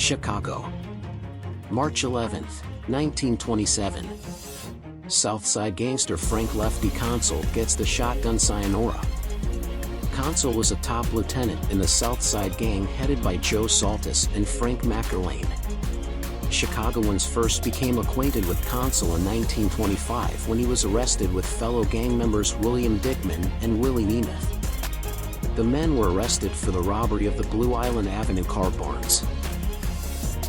Chicago. March 11, 1927. Southside gangster Frank Lefty Koncil gets the shotgun Sayonara. Koncil was a top lieutenant in the Southside gang headed by Joe Saltis and Frank McErlane. Chicagoans first became acquainted with Koncil in 1925 when he was arrested with fellow gang members William Dickman and Willie Nemeth. The men were arrested for the robbery of the Blue Island Avenue car barns.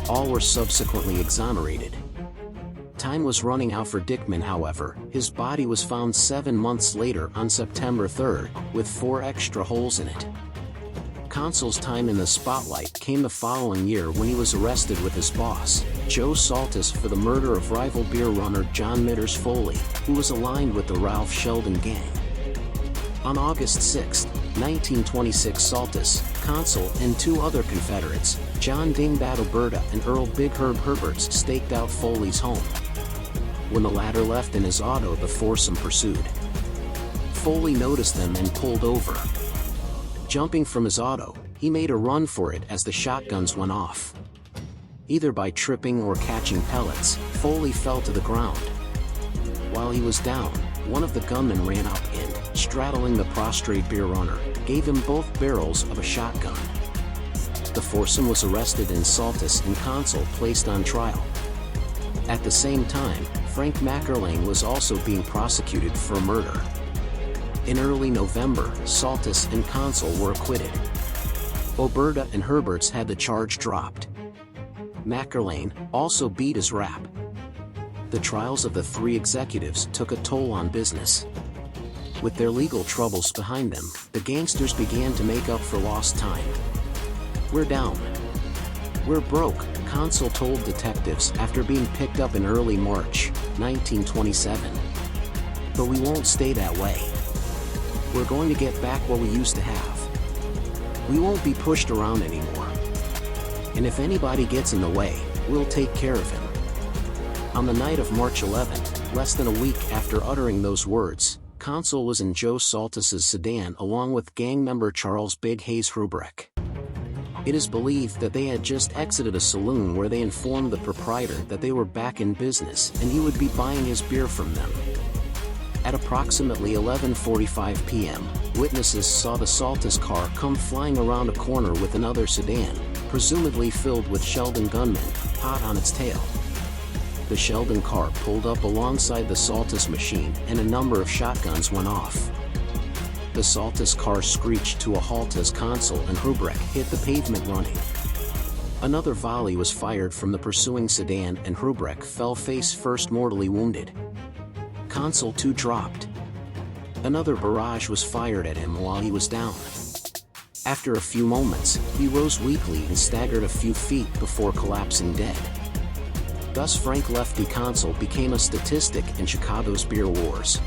All were subsequently exonerated. Time was running out for Dickman, however. His body was found 7 months later on September 3, with 4 extra holes in it. Koncil's time in the spotlight came the following year when he was arrested with his boss, Joe Saltis, for the murder of rival beer runner John Mitters Foley, who was aligned with the Ralph Sheldon gang. On August 6, 1926, Saltis, Koncil, and 2 other Confederates, John Dingbat Oberta and Earl Big Herb Herberts, staked out Foley's home. When the latter left in his auto, the foursome pursued. Foley noticed them and pulled over. Jumping from his auto, he made a run for it as the shotguns went off. Either by tripping or catching pellets, Foley fell to the ground. While he was down, one of the gunmen ran up and, straddling the prostrate beer runner, gave him both barrels of a shotgun. The foursome was arrested and Saltis and Koncil placed on trial. At the same time, Frank McErlane was also being prosecuted for murder. In early November, Saltis and Koncil were acquitted. Oberta and Herberts had the charge dropped. McErlane also beat his rap. The trials of the 3 executives took a toll on business. With their legal troubles behind them, the gangsters began to make up for lost time. "We're down. We're broke," Koncil told detectives after being picked up in early March, 1927. "But we won't stay that way. We're going to get back what we used to have. We won't be pushed around anymore. And if anybody gets in the way, we'll take care of him." On the night of March 11th, less than a week after uttering those words, Koncil was in Joe Saltis's sedan along with gang member Charles Big Hayes Hrubrick. It is believed that they had just exited a saloon where they informed the proprietor that they were back in business and he would be buying his beer from them. At approximately 11:45 p.m., witnesses saw the Saltis car come flying around a corner with another sedan, presumably filled with Sheldon gunmen, hot on its tail. The Sheldon car pulled up alongside the Saltis machine and a number of shotguns went off. The Saltis car screeched to a halt as Koncil and Hrubrick hit the pavement running. Another volley was fired from the pursuing sedan and Hrubrick fell face first, mortally wounded. Koncil too dropped. Another barrage was fired at him while he was down. After a few moments, he rose weakly and staggered a few feet before collapsing dead. Thus Frank Lefty Koncil became a statistic in Chicago's beer wars.